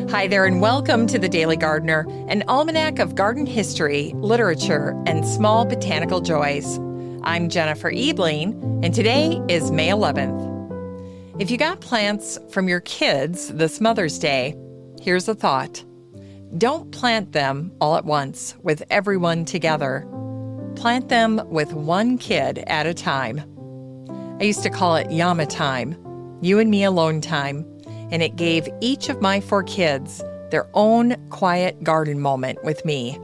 Hi there, and welcome to The Daily Gardener, an almanac of garden history, literature, and small botanical joys. I'm Jennifer Ebling, and today is May 11th. If you got plants from your kids this Mother's Day, here's a thought. Don't plant them all at once with everyone together. Plant them with one kid at a time. I used to call it YAMA time, you and me alone time, and it gave each of my 4 kids their own quiet garden moment with me.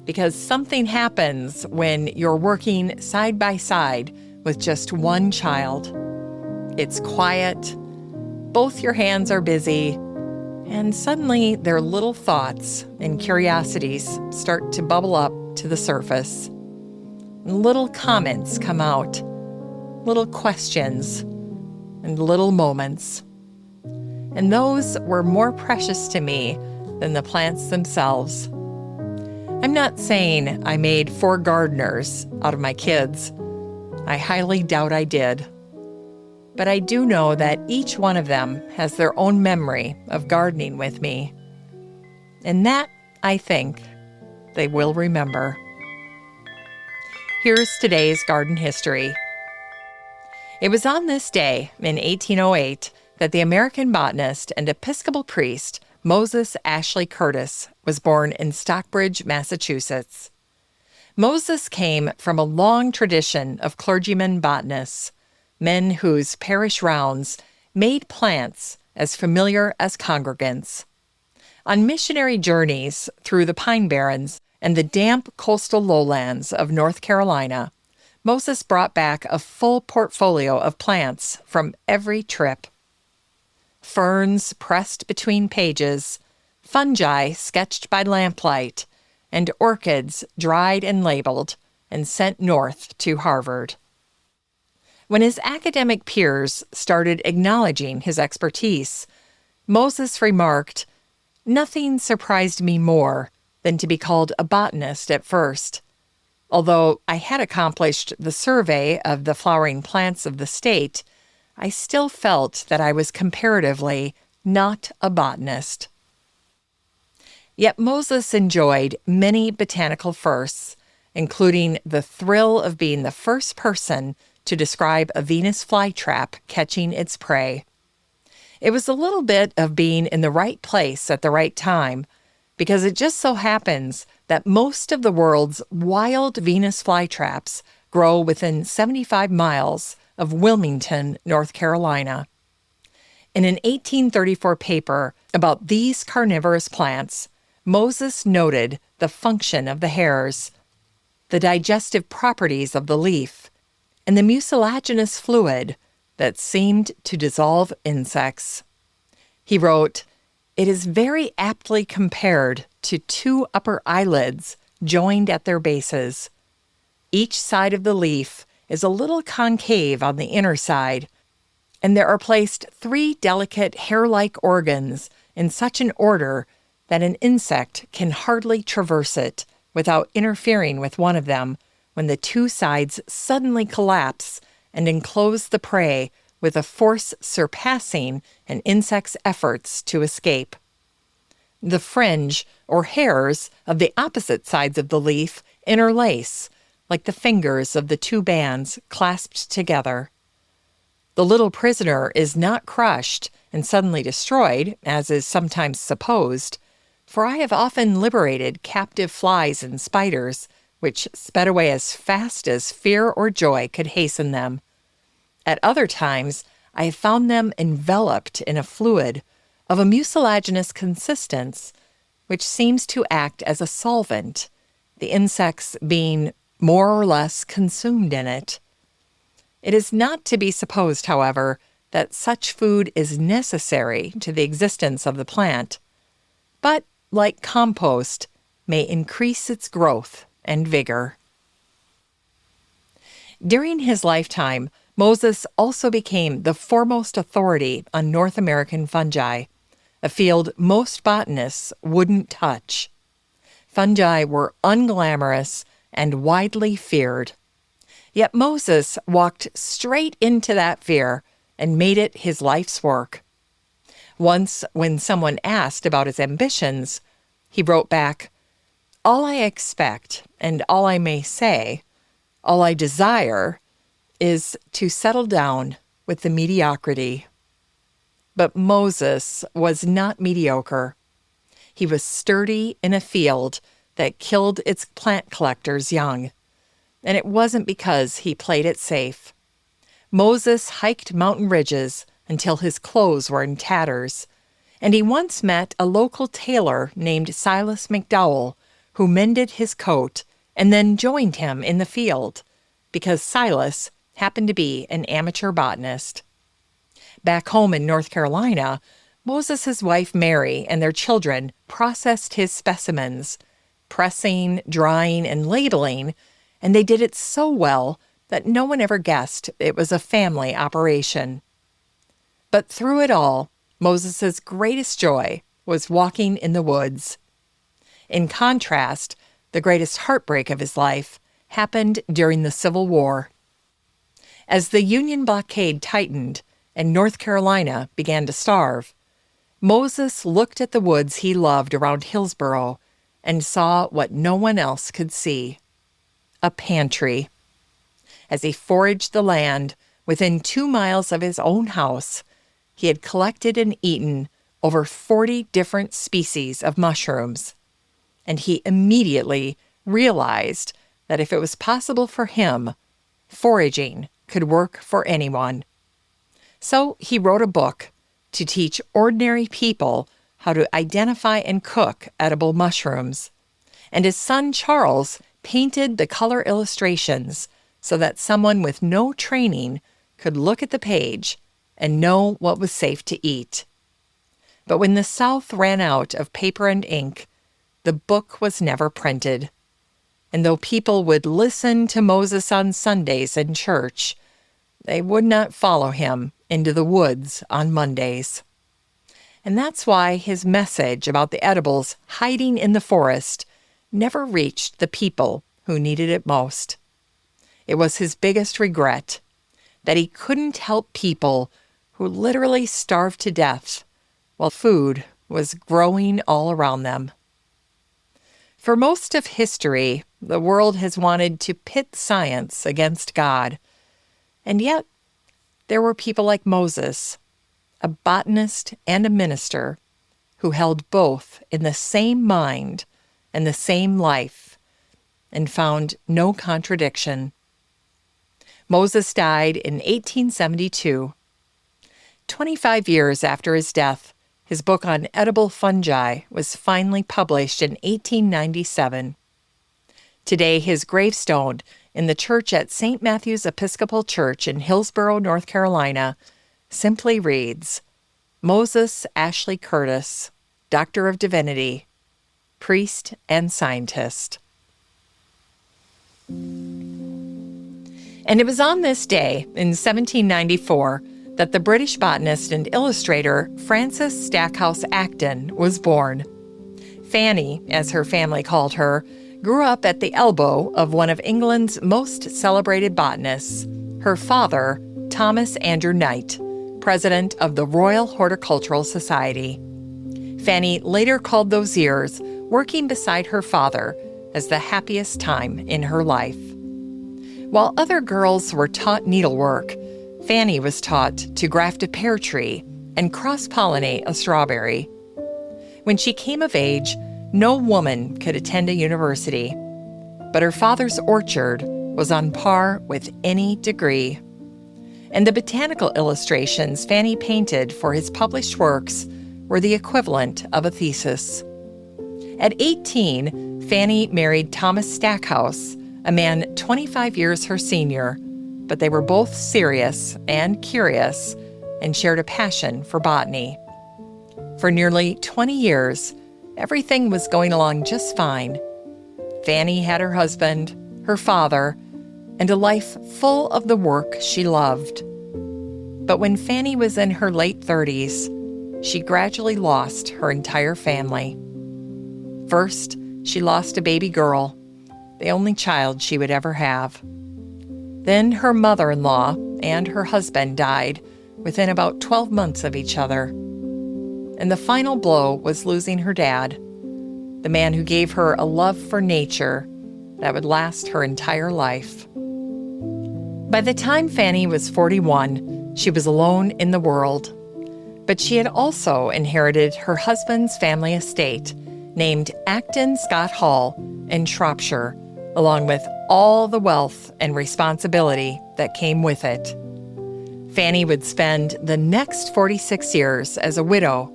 Because something happens when you're working side by side with just one child. It's quiet, both your hands are busy, and suddenly their little thoughts and curiosities start to bubble up to the surface. Little comments come out, little questions, and little moments. And those were more precious to me than the plants themselves. I'm not saying I made 4 gardeners out of my kids. I highly doubt I did. But I do know that each one of them has their own memory of gardening with me. And that, I think, they will remember. Here's today's garden history. It was on this day in 1808 that the American botanist and Episcopal priest Moses Ashley Curtis was born in Stockbridge, Massachusetts. Moses came from a long tradition of clergymen botanists, men whose parish rounds made plants as familiar as congregants. On missionary journeys through the Pine Barrens and the damp coastal lowlands of North Carolina, Moses brought back a full portfolio of plants from every trip. Ferns pressed between pages, fungi sketched by lamplight, and orchids dried and labeled and sent north to Harvard. When his academic peers started acknowledging his expertise, Moses remarked, "Nothing surprised me more than to be called a botanist at first. Although I had accomplished the survey of the flowering plants of the state, I still felt that I was comparatively not a botanist." Yet Moses enjoyed many botanical firsts, including the thrill of being the first person to describe a Venus flytrap catching its prey. It was a little bit of being in the right place at the right time, because it just so happens that most of the world's wild Venus flytraps grow within 75 miles of Wilmington, North Carolina. In an 1834 paper about these carnivorous plants, Moses noted the function of the hairs, the digestive properties of the leaf, and the mucilaginous fluid that seemed to dissolve insects. He wrote, "It is very aptly compared to 2 upper eyelids joined at their bases. Each side of the leaf is a little concave on the inner side, and there are placed 3 delicate hair-like organs in such an order that an insect can hardly traverse it without interfering with one of them when the 2 sides suddenly collapse and enclose the prey with a force surpassing an insect's efforts to escape. The fringe, or hairs, of the opposite sides of the leaf interlace, like the fingers of the 2 bands clasped together. The little prisoner is not crushed and suddenly destroyed, as is sometimes supposed, for I have often liberated captive flies and spiders, which sped away as fast as fear or joy could hasten them. At other times, I have found them enveloped in a fluid of a mucilaginous consistence, which seems to act as a solvent, the insects being more or less consumed in it. It is not to be supposed, however, that such food is necessary to the existence of the plant, but, like compost, may increase its growth and vigor." During his lifetime, Moses also became the foremost authority on North American fungi, a field most botanists wouldn't touch. Fungi were unglamorous and widely feared. Yet Moses walked straight into that fear and made it his life's work. Once, when someone asked about his ambitions, he wrote back, "All I expect, and all I may say, all I desire, is to settle down with the mediocrity." But Moses was not mediocre. He was sturdy in a field that killed its plant collectors young. And it wasn't because he played it safe. Moses hiked mountain ridges until his clothes were in tatters. And he once met a local tailor named Silas McDowell, who mended his coat and then joined him in the field, because Silas happened to be an amateur botanist. Back home in North Carolina, Moses' wife Mary and their children processed his specimens, pressing, drying, and labeling, and they did it so well that no one ever guessed it was a family operation. But through it all, Moses' greatest joy was walking in the woods. In contrast, the greatest heartbreak of his life happened during the Civil War. As the Union blockade tightened and North Carolina began to starve, Moses looked at the woods he loved around Hillsboro and saw what no one else could see: a pantry. As he foraged the land within 2 miles of his own house, he had collected and eaten over 40 different species of mushrooms, and he immediately realized that if it was possible for him, foraging could work for anyone. So he wrote a book to teach ordinary people how to identify and cook edible mushrooms, and his son Charles painted the color illustrations so that someone with no training could look at the page and know what was safe to eat. But when the South ran out of paper and ink, the book was never printed. And though people would listen to Moses on Sundays in church, they would not follow him into the woods on Mondays. And that's why his message about the edibles hiding in the forest never reached the people who needed it most. It was his biggest regret that he couldn't help people who literally starved to death while food was growing all around them. For most of history, the world has wanted to pit science against God. And yet, there were people like Moses, a botanist and a minister, who held both in the same mind and the same life, and found no contradiction. Moses died in 1872. 25 years after his death, his book on edible fungi was finally published in 1897. Today, his gravestone in the church at St. Matthew's Episcopal Church in Hillsboro, North Carolina, simply reads, Moses Ashley Curtis, Doctor of Divinity, Priest and Scientist. And it was on this day, in 1794, that the British botanist and illustrator Frances Stackhouse Acton was born. Fanny, as her family called her, grew up at the elbow of one of England's most celebrated botanists, her father, Thomas Andrew Knight, president of the Royal Horticultural Society. Fanny later called those years working beside her father as the happiest time in her life. While other girls were taught needlework, Fanny was taught to graft a pear tree and cross-pollinate a strawberry. When she came of age, no woman could attend a university, but her father's orchard was on par with any degree. And the botanical illustrations Fanny painted for his published works were the equivalent of a thesis. At 18, Fanny married Thomas Stackhouse, a man 25 years her senior, but they were both serious and curious and shared a passion for botany. For nearly 20 years, everything was going along just fine. Fanny had her husband, her father, and a life full of the work she loved. But when Fanny was in her late 30s, she gradually lost her entire family. First, she lost a baby girl, the only child she would ever have. Then her mother-in-law and her husband died within about 12 months of each other. and the final blow was losing her dad, the man who gave her a love for nature that would last her entire life. By the time Fanny was 41, she was alone in the world. But she had also inherited her husband's family estate, named Acton Scott Hall in Shropshire, along with all the wealth and responsibility that came with it. Fanny would spend the next 46 years as a widow,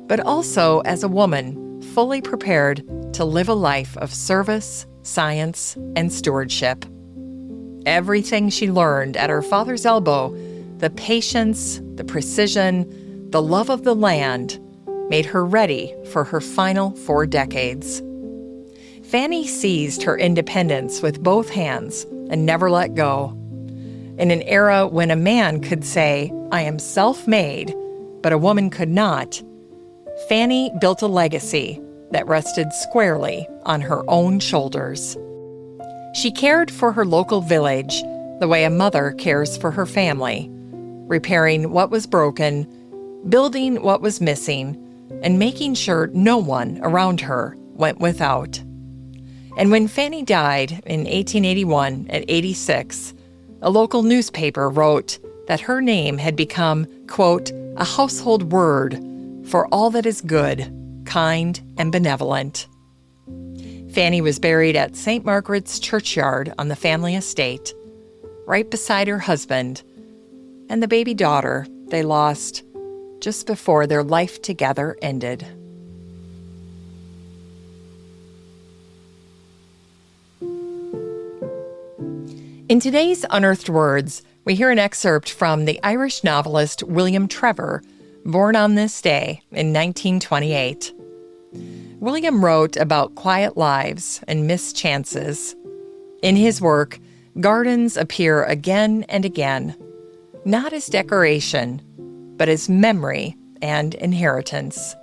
but also as a woman fully prepared to live a life of service, science, and stewardship. Everything she learned at her father's elbow, the patience, the precision, the love of the land, made her ready for her final 4 decades. Fanny seized her independence with both hands and never let go. In an era when a man could say, "I am self-made," but a woman could not, Fanny built a legacy that rested squarely on her own shoulders. She cared for her local village the way a mother cares for her family, repairing what was broken, building what was missing, and making sure no one around her went without. And when Fanny died in 1881 at 86, a local newspaper wrote that her name had become, quote, "a household word for all that is good, kind, and benevolent." Fanny was buried at St. Margaret's Churchyard on the family estate, right beside her husband and the baby daughter they lost just before their life together ended. In today's Unearthed Words, we hear an excerpt from the Irish novelist William Trevor, born on this day in 1928. William wrote about quiet lives and missed chances. In his work, gardens appear again and again, not as decoration, but as memory and inheritance.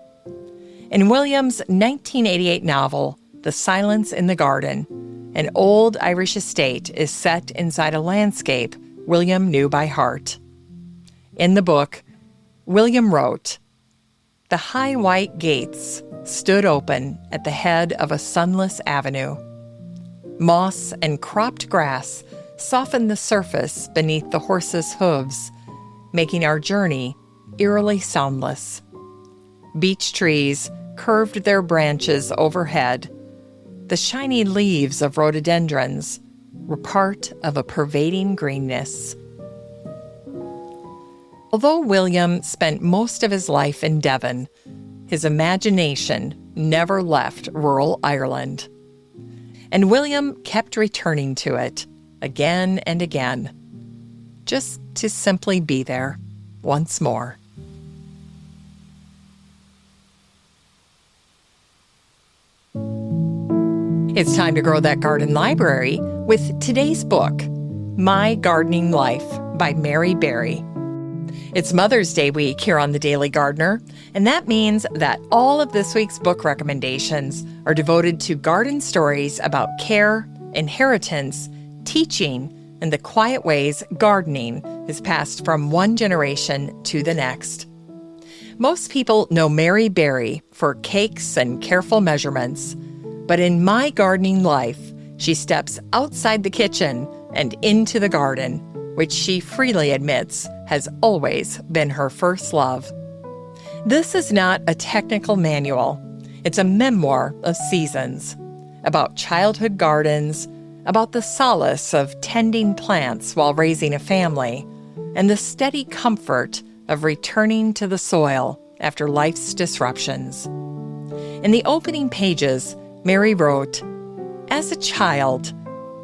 In William's 1988 novel, The Silence in the Garden, an old Irish estate is set inside a landscape William knew by heart. In the book, William wrote, "The high white gates stood open at the head of a sunless avenue. Moss and cropped grass softened the surface beneath the horses' hooves, making our journey eerily soundless. Beech trees curved their branches overhead. The shiny leaves of rhododendrons were part of a pervading greenness." Although William spent most of his life in Devon, his imagination never left rural Ireland. And William kept returning to it again and again, just to simply be there once more. It's time to grow that garden library with today's book, My Gardening Life by Mary Berry. It's Mother's Day week here on The Daily Gardener, and that means that all of this week's book recommendations are devoted to garden stories about care, inheritance, teaching, and the quiet ways gardening is passed from one generation to the next. Most people know Mary Berry for cakes and careful measurements, but in My Gardening Life, she steps outside the kitchen and into the garden, which she freely admits has always been her first love. This is not a technical manual. It's a memoir of seasons, about childhood gardens, about the solace of tending plants while raising a family, and the steady comfort of returning to the soil after life's disruptions. In the opening pages, Mary wrote, "As a child,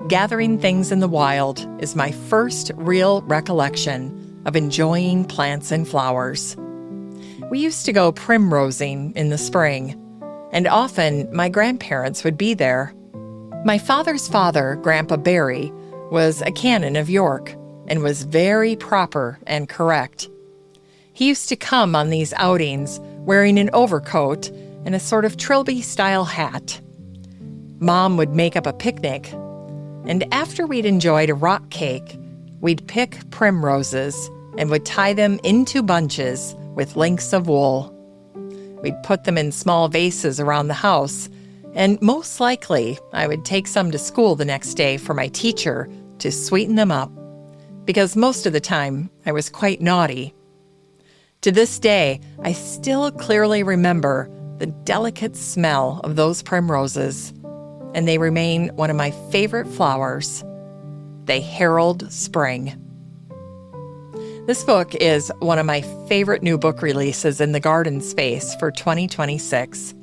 gathering things in the wild is my first real recollection of enjoying plants and flowers. We used to go primrosing in the spring, and often my grandparents would be there. My father's father, Grandpa Barry, was a canon of York and was very proper and correct. He used to come on these outings wearing an overcoat and a sort of Trilby-style hat. Mom would make up a picnic, and after we'd enjoyed a rock cake, we'd pick primroses and would tie them into bunches with links of wool. We'd put them in small vases around the house, and most likely I would take some to school the next day for my teacher to sweeten them up, because most of the time I was quite naughty. To this day, I still clearly remember the delicate smell of those primroses, and they remain one of my favorite flowers. They herald spring. This book is one of my favorite new book releases in the garden space for 2026.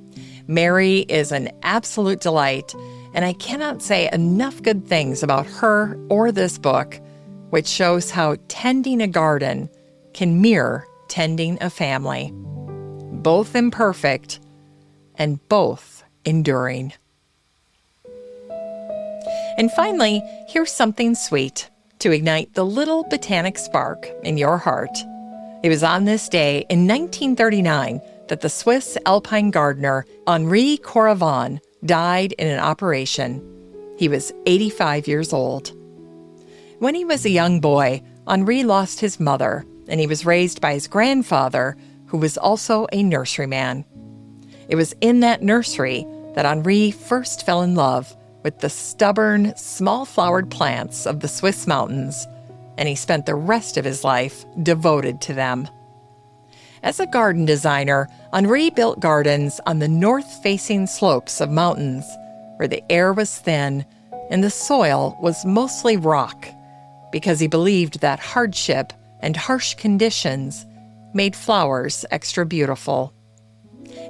Mary is an absolute delight, and I cannot say enough good things about her or this book, which shows how tending a garden can mirror tending a family. Both imperfect and both enduring. And finally, here's something sweet to ignite the little botanic spark in your heart. It was on this day in 1939 that the Swiss alpine gardener Henri Coravon died in an operation. He was 85 years old. When he was a young boy, Henri lost his mother, and he was raised by his grandfather, who was also a nurseryman. It was in that nursery that Henri first fell in love with the stubborn, small-flowered plants of the Swiss mountains, and he spent the rest of his life devoted to them. As a garden designer, Henri built gardens on the north-facing slopes of mountains, where the air was thin and the soil was mostly rock, because he believed that hardship and harsh conditions made flowers extra beautiful.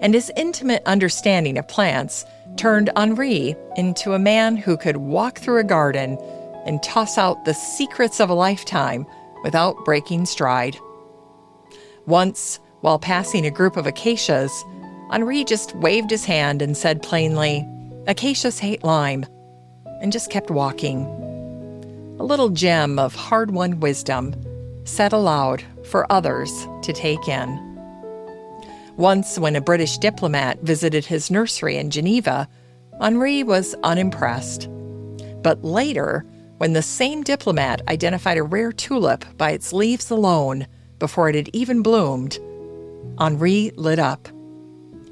And his intimate understanding of plants turned Henri into a man who could walk through a garden and toss out the secrets of a lifetime without breaking stride. Once, while passing a group of acacias, Henri just waved his hand and said plainly, "Acacias hate lime," and just kept walking. A little gem of hard-won wisdom, said aloud for others to take in. Once, when a British diplomat visited his nursery in Geneva, Henri was unimpressed. But later, when the same diplomat identified a rare tulip by its leaves alone before it had even bloomed, Henri lit up.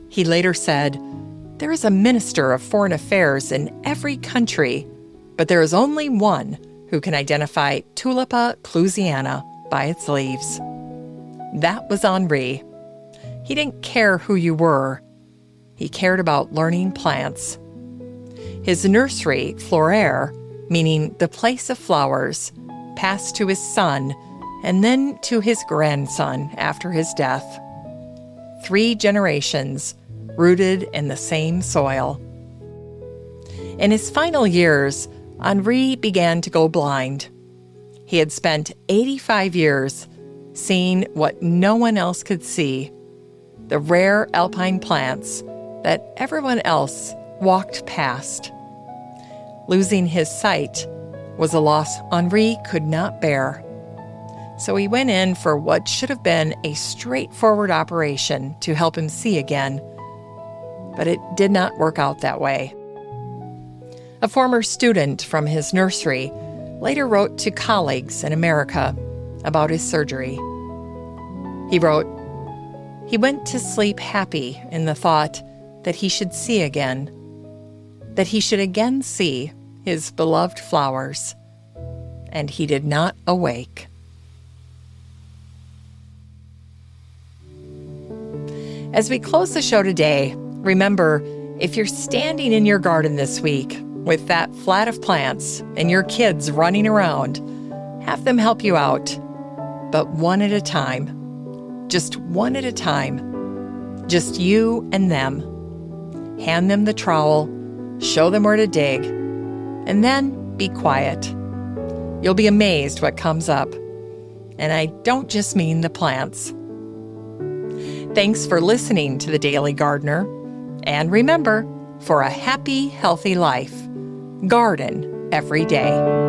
He later said, "There is a minister of foreign affairs in every country, but there is only one who can identify Tulipa clusiana by its leaves." That was Henri. He didn't care who you were. He cared about learning plants. His nursery, Floraire, meaning the place of flowers, passed to his son and then to his grandson after his death. 3 generations rooted in the same soil. In his final years, Henri began to go blind. He had spent 85 years seeing what no one else could see, the rare alpine plants that everyone else walked past. Losing his sight was a loss Henri could not bear. So he went in for what should have been a straightforward operation to help him see again. But it did not work out that way. A former student from his nursery later wrote to colleagues in America about his surgery. He wrote, "He went to sleep happy in the thought that he should see again, that he should again see his beloved flowers, and he did not awake." As we close the show today, remember, if you're standing in your garden this week with that flat of plants and your kids running around, have them help you out, but one at a time. Just one at a time. Just you and them. Hand them the trowel, show them where to dig, and then be quiet. You'll be amazed what comes up. And I don't just mean the plants. Thanks for listening to The Daily Gardener. And remember, for a happy, healthy life, garden every day.